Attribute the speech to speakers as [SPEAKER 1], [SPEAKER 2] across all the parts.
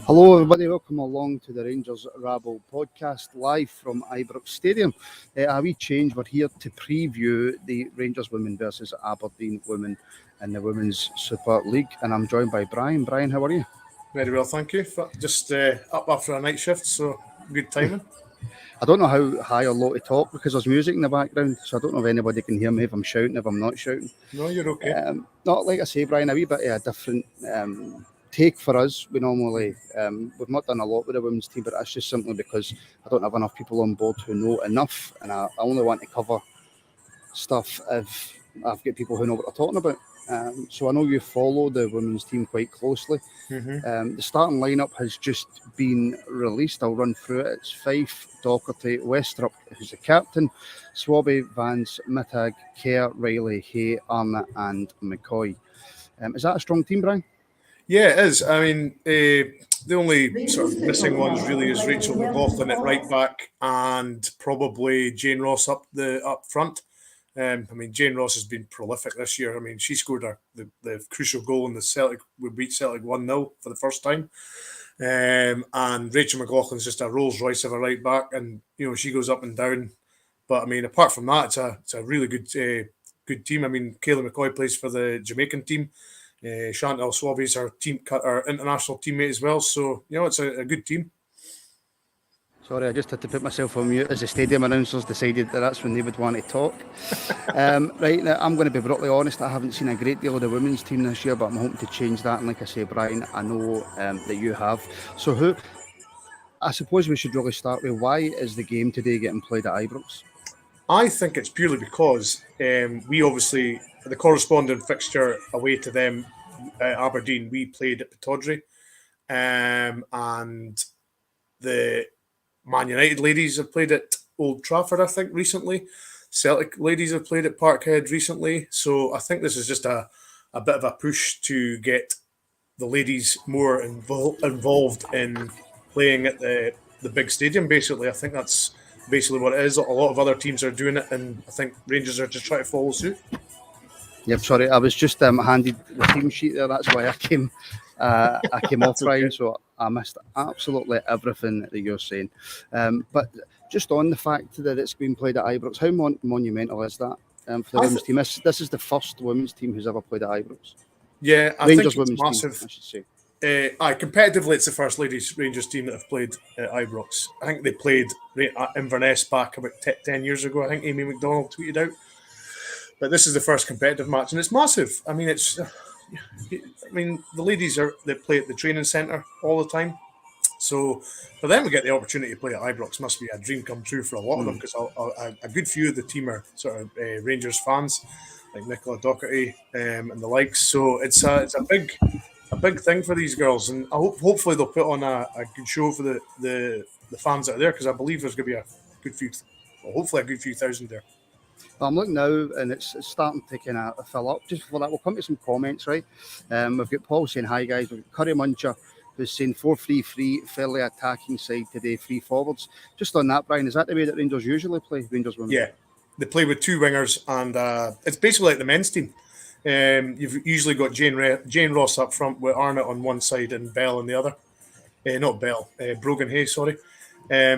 [SPEAKER 1] Hello, everybody. Welcome along to the Rangers Rabble podcast live from Ibrox Stadium. A wee change. We're here to preview the Rangers women versus Aberdeen women in the Women's Super League. And I'm joined by Brian. Brian, how are you?
[SPEAKER 2] Very well, thank you. Just up after a night shift, so good timing.
[SPEAKER 1] I don't know how high or low to talk because there's music in the background, so I don't know if anybody can hear me if I'm shouting, if I'm not shouting.
[SPEAKER 2] No, you're okay.
[SPEAKER 1] Not like I say, Brian, a wee bit of a different take for us. We normally we've not done a lot with the women's team, but that's just simply because I don't have enough people on board who know enough, and I only want to cover stuff if I've got people who know what they're talking about. So I know you follow the women's team quite closely. The starting lineup has just been released. I'll run through it. It's Fife, Docherty, Westrup, who's the captain, Swabby, Vance, Mittag, Kerr, Riley, Hay, Arnott and McCoy. Is that a strong team, Brian?
[SPEAKER 2] Yeah, it is. I mean, the only sort of missing ones really is Rachel McLaughlin at right back and probably Jane Ross up front. I mean, Jane Ross has been prolific this year. I mean, she scored the crucial goal in the Celtic. We beat Celtic 1-0 for the first time. And Rachel McLaughlin's just a Rolls Royce of a right back, and she goes up and down. But I mean, apart from that, it's a really good team. I mean, Kayla McCoy plays for the Jamaican team. Chantal Swabby's our international teammate as well. So it's a good team.
[SPEAKER 1] Sorry, I just had to put myself on mute as the stadium announcers decided that that's when they would want to talk. Right now, I'm going to be brutally honest. I haven't seen a great deal of the women's team this year, but I'm hoping to change that. And like I say, Brian, I know that you have. So I suppose we should really start with, why is the game today getting played at Ibrox?
[SPEAKER 2] I think it's purely because we obviously, the corresponding fixture away to them, Aberdeen, we played at Pittodrie. And the Man United ladies have played at Old Trafford, I think, recently. Celtic ladies have played at Parkhead recently. So I think this is just a bit of a push to get the ladies more involved in playing at the big stadium, basically. I think that's basically what it is. A lot of other teams are doing it, and I think Rangers are just trying to follow suit.
[SPEAKER 1] Yep, sorry, I was just handed the team sheet there. That's why I came off, Brian. Okay. So I missed absolutely everything that you're saying. But just on the fact that it's been played at Ibrox, how monumental is that for the women's team? This is the first women's team who's ever played at Ibrox.
[SPEAKER 2] Yeah,
[SPEAKER 1] Rangers
[SPEAKER 2] think it's massive.
[SPEAKER 1] Team, I should say.
[SPEAKER 2] Competitively, it's the first ladies Rangers team that have played at Ibrox. I think they played at Inverness back about 10 years ago. I think Amy McDonald tweeted out. But this is the first competitive match, and it's massive. I mean, the ladies they play at the training centre all the time. So for them to get the opportunity to play at Ibrox must be a dream come true for a lot of them, because a good few of the team are sort of Rangers fans, like Nicola Docherty and the likes. So it's a big thing for these girls, and I hopefully they'll put on a good show for the fans that are there, because I believe there's going to be hopefully a good few thousand there.
[SPEAKER 1] Well, I'm looking now, and it's starting to kind of fill up. Just before that, we'll come to some comments, right? We've got Paul saying hi, guys. We've got Curry Muncher, who's saying 4-3-3, fairly attacking side today, 3 forwards. Just on that, Brian, is that the way that Rangers usually play, Rangers women?
[SPEAKER 2] Yeah, they play with 2 wingers, and it's basically like the men's team. You've usually got Jane Ross up front with Arnott on one side and Bell on the other. Brogan Hay, sorry.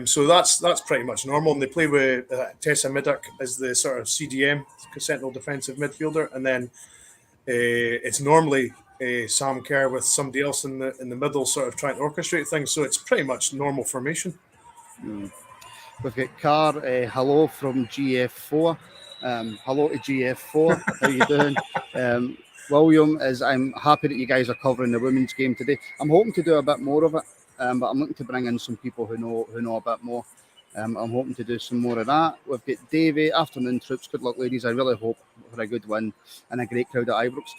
[SPEAKER 2] So that's pretty much normal. And they play with Tessa Middock as the sort of CDM, central defensive midfielder, and then it's normally Sam Kerr with somebody else in the middle, sort of trying to orchestrate things. So it's pretty much normal formation.
[SPEAKER 1] We've got Carr. Hello from GF4. Hello to GF4. How you doing? William I'm happy that you guys are covering the women's game today. I'm hoping to do a bit more of it. But I'm looking to bring in some people who know a bit more. I'm hoping to do some more of that. We've got Davey, afternoon troops. Good luck, ladies. I really hope for a good win and a great crowd at Ibrox.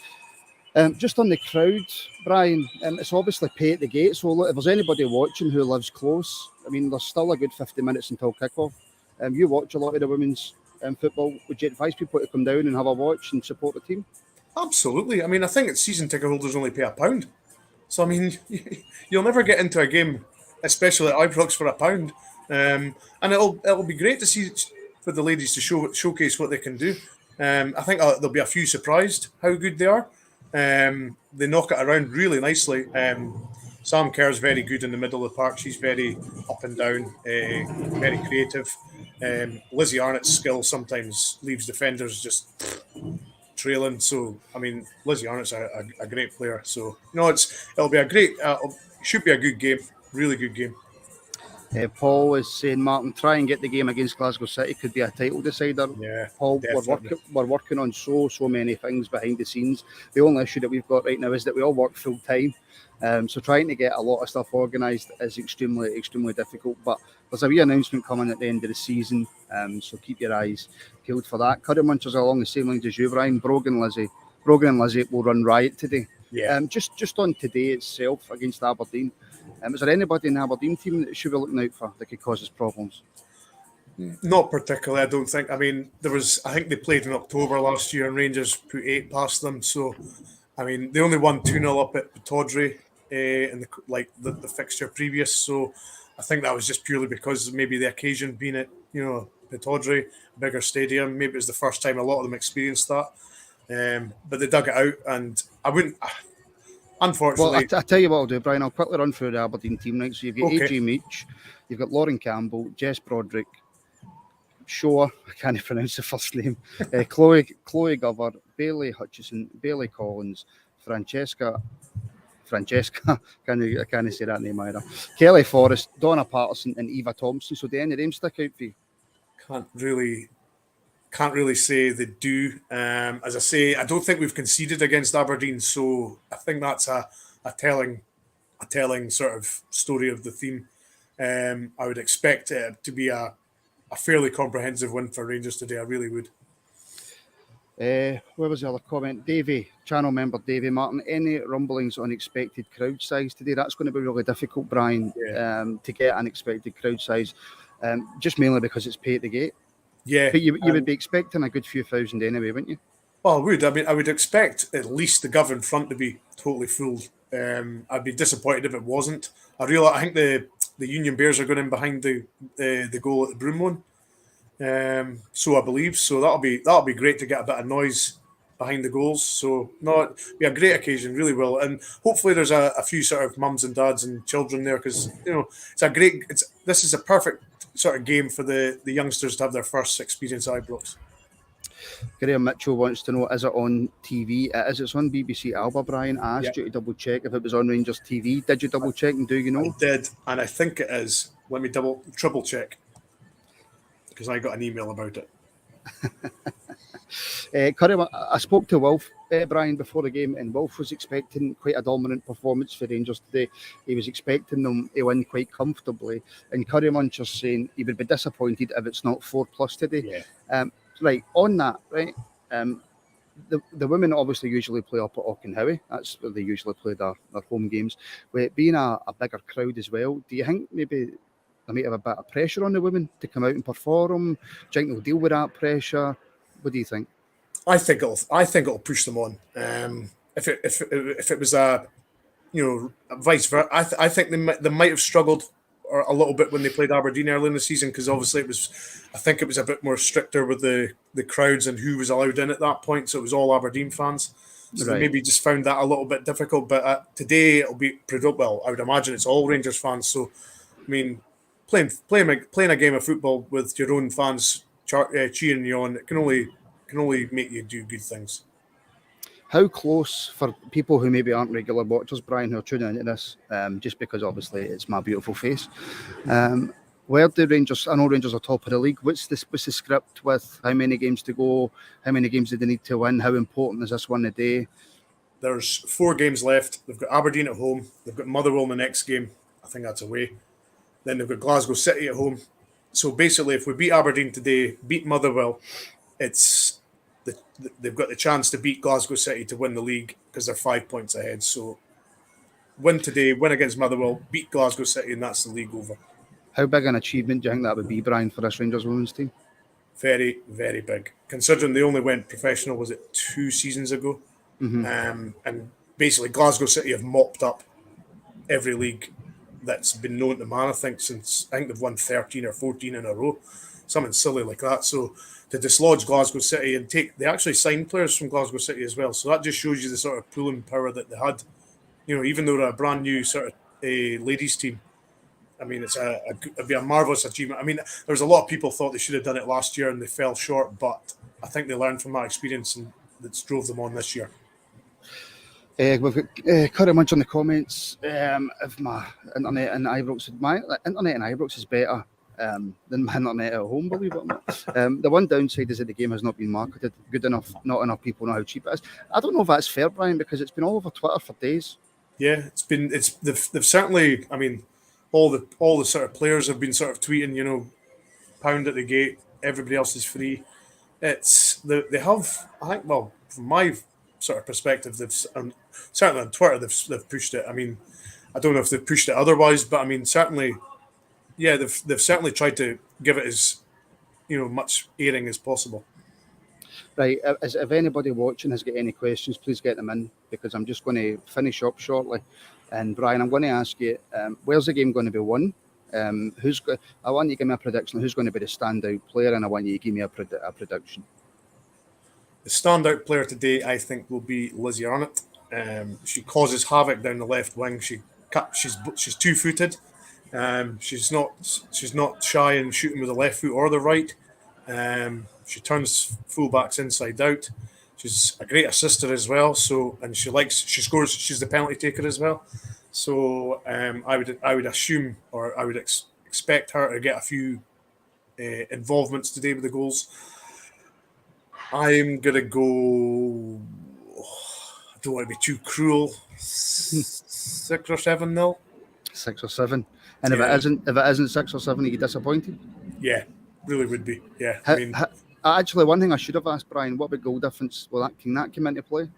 [SPEAKER 1] Just on the crowd, Brian, it's obviously pay at the gate. So look, if there's anybody watching who lives close, I mean, there's still a good 50 minutes until kickoff. You watch a lot of the women's football. Would you advise people to come down and have a watch and support the team?
[SPEAKER 2] Absolutely. I mean, I think season ticket holders only pay £1. So, I mean, you'll never get into a game, especially at Ibrox, for £1. And it'll be great to see for the ladies to showcase what they can do. I think there'll be a few surprised how good they are. They knock it around really nicely. Sam Kerr's very good in the middle of the park. She's very up and down, very creative. Lizzie Arnott's skill sometimes leaves defenders just trailing. So, I mean, Lizzie Arnott's a great player. So, it'll be a great, should be a good game, really good game.
[SPEAKER 1] Paul is saying, Martin, try and get the game against Glasgow City. Could be a title decider.
[SPEAKER 2] Yeah,
[SPEAKER 1] Paul, we're working on so many things behind the scenes. The only issue that we've got right now is that we all work full time. So trying to get a lot of stuff organised is extremely difficult. But there's a wee announcement coming at the end of the season. So keep your eyes peeled for that. Curry Munchers are along the same lines as you, Brian. Brogan and Lizzie will run riot today.
[SPEAKER 2] Yeah.
[SPEAKER 1] Just on today itself against Aberdeen. Is there anybody in the Aberdeen team that should be looking out for that could cause us problems?
[SPEAKER 2] Not particularly, I don't think. I mean, I think they played in October last year and Rangers put 8 past them. So, I mean, they only won 2-0 up at Pittodrie in the fixture previous. So, I think that was just purely because maybe the occasion being at, Pittodrie, bigger stadium. Maybe it was the first time a lot of them experienced that. But they dug it out, and I wouldn't... Unfortunately,
[SPEAKER 1] well, I tell you what I'll do, Brian. I'll quickly run through the Aberdeen team next. So you've got AJ Meach, you've got Lauren Campbell, Jess Broderick, Shaw, I can't pronounce the first name, Chloe Gover, Bailey Hutchison, Bailey Collins, Francesca, I can't say that name either. Kelly Forrest, Donna Patterson, and Eva Thompson. So do any of them stick out for you?
[SPEAKER 2] Can't really say they do. As I say, I don't think we've conceded against Aberdeen, so I think that's a telling sort of story of the theme. I would expect it to be a fairly comprehensive win for Rangers today. I really would.
[SPEAKER 1] Where was the other comment? Channel member Davey Martin. Any rumblings on expected crowd size today? That's going to be really difficult, Brian, to get an expected crowd size, just mainly because it's pay at the gate.
[SPEAKER 2] Yeah,
[SPEAKER 1] but you would be expecting a good few thousand anyway, wouldn't you?
[SPEAKER 2] Well, I would. I mean, I would expect at least the Gov in front to be totally full. I'd be disappointed if it wasn't. I think the Union Bears are going in behind the goal at the Broomloan. So I believe. So that'll be great to get a bit of noise behind the goals. So it'll be a great occasion, really will. And hopefully there's a few sort of mums and dads and children there because this is a perfect sort of game for the youngsters to have their first experience at Ibrox.
[SPEAKER 1] Graham Mitchell wants to know, is it on TV? It's on BBC Alba, Brian. I asked you to double check if it was on Rangers TV. Did you double check and do you know?
[SPEAKER 2] I did, and I think it is. Let me triple check because I got an email about it.
[SPEAKER 1] I spoke to Wolf, Brian, before the game, and Wolf was expecting quite a dominant performance for Rangers today. He was expecting them to win quite comfortably, and Curry Muncher's saying he would be disappointed if it's not 4+ today.
[SPEAKER 2] Yeah.
[SPEAKER 1] Right, on that, right, the women obviously usually play up at Auchenhowie. That's where they usually play their home games. With it being a bigger crowd as well, do you think maybe they might have a bit of pressure on the women to come out and perform? Do you think they'll deal with that pressure? What do you think?
[SPEAKER 2] I think it'll push them on. If it was vice versa, I think they might have struggled a little bit when they played Aberdeen early in the season because obviously it was a bit more stricter with the crowds and who was allowed in at that point. So it was all Aberdeen fans. So They maybe just found that a little bit difficult. But today it'll be I would imagine it's all Rangers fans. So I mean, playing a game of football with your own fans cheering you on, it can only make you do good things.
[SPEAKER 1] How close, for people who maybe aren't regular watchers, Brian, who are tuning into this, just because obviously it's my beautiful face, where do Rangers, I know Rangers are top of the league, what's the script with how many games to go, how many games do they need to win, how important is this one a day?
[SPEAKER 2] There's 4 games left. They've got Aberdeen at home, they've got Motherwell in the next game, I think that's away. Then they've got Glasgow City at home. So basically, if we beat Aberdeen today, beat Motherwell, they've got the chance to beat Glasgow City to win the league because they're 5 points ahead. So win today, win against Motherwell, beat Glasgow City, and that's the league over.
[SPEAKER 1] How big an achievement do you think that would be, Brian, for this Rangers women's team?
[SPEAKER 2] Very, very big. Considering they only went professional, was it 2 seasons ago? Mm-hmm. And basically Glasgow City have mopped up every league that's been known to man, I think they've won 13 or 14 in a row. Something silly like that. So to dislodge Glasgow City and they actually signed players from Glasgow City as well. So that just shows you the sort of pulling power that they had. Even though they're a brand new sort of a ladies team. I mean, it'd be a marvellous achievement. I mean, there's a lot of people thought they should have done it last year and they fell short, but I think they learned from that experience and that's drove them on this year.
[SPEAKER 1] We've got Curry Munch on the comments. If my internet in Ibrox, my internet in Ibrox is better than my internet at home, believe it or not. The one downside is that the game has not been marketed good enough. Not enough people know how cheap it is. I don't know if that's fair, Brian, because it's been all over Twitter for days.
[SPEAKER 2] Yeah, they've certainly. I mean, all the sort of players have been sort of tweeting, pound at the gate. Everybody else is free. They have. I think. Well, from my sort of perspective, they've certainly on Twitter they've pushed it. I mean, I don't know if they've pushed it otherwise, but I mean, certainly, yeah, they've certainly tried to give it as much airing as possible.
[SPEAKER 1] Right, if anybody watching has got any questions, please get them in, because I'm just going to finish up shortly. And Brian, I'm going to ask you, where's the game going to be won? I want you to give me a prediction. Who's going to be the standout player, and I want you to give me a prediction.
[SPEAKER 2] The standout player today, I think, will be Lizzie Arnott. She causes havoc down the left wing. She's 2-footed. She's not shy in shooting with the left foot or the right. She turns fullbacks inside out. She's a great assister as well. And she scores. She's the penalty taker as well. So I would assume, or I would expect her to get a few involvements today with the goals. I'm gonna go. I don't want to be too cruel. 6 or 7-0.
[SPEAKER 1] 6 or 7. And if it isn't 6 or 7, are you disappointed?
[SPEAKER 2] Yeah, really would be. Yeah.
[SPEAKER 1] Actually, one thing I should have asked, Brian, what about goal difference? Can that come into play?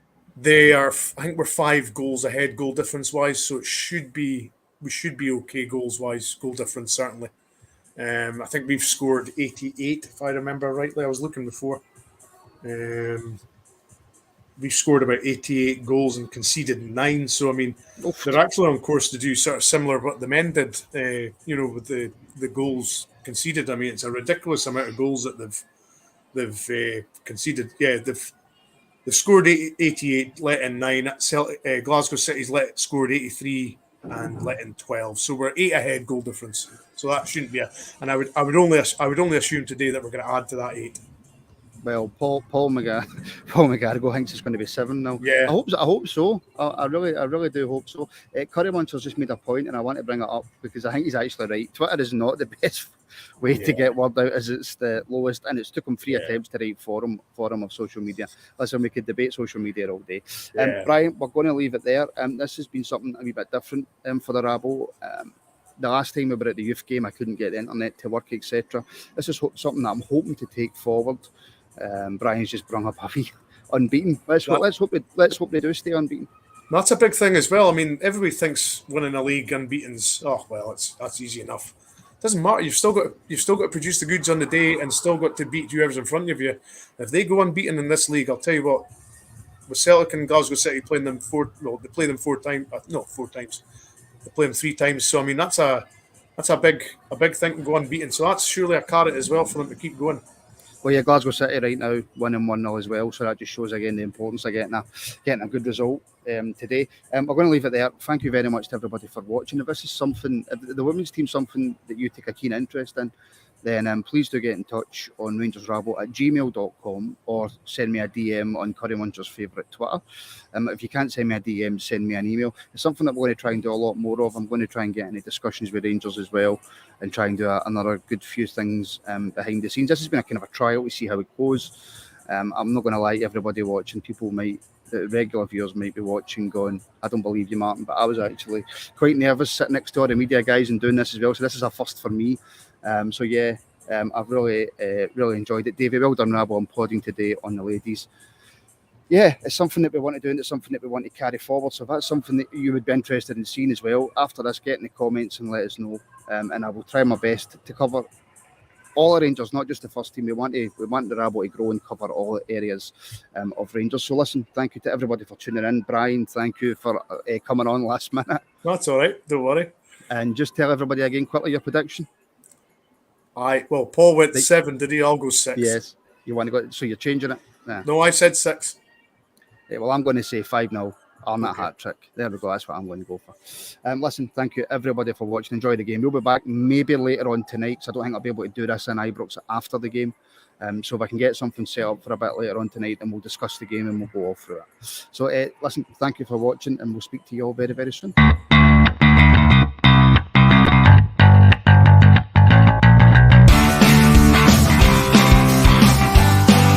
[SPEAKER 2] I think we're 5 goals ahead goal difference wise, so we should be okay goal difference certainly. I think we've scored 88 if I remember rightly. I was looking before. We've scored about 88 goals and conceded 9. So I mean, they're actually on course to do sort of similar what the men did. With the goals conceded. I mean, it's a ridiculous amount of goals that they've conceded. Yeah, they've scored 88, let in 9. Glasgow City's scored 83 and let in 12. So we're 8 ahead goal difference. So that shouldn't be and I would only assume today that we're going to add to that 8.
[SPEAKER 1] Well, Paul McGarrigle thinks it's going to be 7 now.
[SPEAKER 2] Yeah,
[SPEAKER 1] I hope so. I really do hope so. Curry Muncher's just made a point, and I want to bring it up because I think he's actually right. Twitter is not the best way to get word out, as it's the lowest, and it's took him 3 attempts to write forum of social media. Listen, we could debate social media all day. Brian, we're going to leave it there. This has been something a wee bit different for the Rabble. The last time we were at the youth game, I couldn't get the internet to work, etc. This is something that I'm hoping to take forward. Brian's just brung up a wee unbeaten. Let's hope they do stay unbeaten.
[SPEAKER 2] That's a big thing as well. I mean, everybody thinks winning a league unbeaten's that's easy enough. It doesn't matter. You've still got to produce the goods on the day and still got to beat whoever's in front of you. If they go unbeaten in this league, I'll tell you what. With Celtic and Glasgow City playing them they play them 4 times. Not 4 times. They play them 3 times. So I mean, that's a big thing to go unbeaten. So that's surely a carrot as well for them to keep going.
[SPEAKER 1] Well, yeah, Glasgow City right now winning 1-0 as well, so that just shows again the importance of getting a good result today. We're going to leave it there. Thank you very much to everybody for watching. If this is something, if the women's team, something that you take a keen interest in, then please do get in touch on rangersrabble@gmail.com or send me a DM on Curry Muncher's favourite Twitter. If you can't send me a DM, send me an email. It's something that we're going to try and do a lot more of. I'm going to try and get into discussions with Rangers as well and try and do another good few things behind the scenes. This has been a kind of a trial to see how it goes. I'm not going to lie, everybody watching, the regular viewers might be watching going, I don't believe you, Martin, but I was actually quite nervous sitting next to all the media guys and doing this as well. So this is a first for me. I've really enjoyed it. Davey, well done, Rabble, on podding today on the ladies. Yeah, it's something that we want to do and it's something that we want to carry forward. So if that's something that you would be interested in seeing as well, after this, get in the comments and let us know. And I will try my best to cover all the Rangers, not just the first team. We want the Rabble to grow and cover all areas of Rangers. So listen, thank you to everybody for tuning in. Brian, thank you for coming on last minute.
[SPEAKER 2] That's all right, don't worry.
[SPEAKER 1] And just tell everybody again quickly your prediction.
[SPEAKER 2] Well, Paul went 7, did he? I'll go 6.
[SPEAKER 1] Yes. You want to go, so you're changing it? Nah.
[SPEAKER 2] No, I said 6.
[SPEAKER 1] Yeah, well, I'm going to say 5-0 Arnott hat trick. There we go. That's what I'm going to go for. Listen, thank you everybody for watching. Enjoy the game. We'll be back maybe later on tonight, because I don't think I'll be able to do this in Ibrox after the game. So if I can get something set up for a bit later on tonight, then we'll discuss the game and we'll go all through it. So listen, thank you for watching, and we'll speak to you all very, very soon.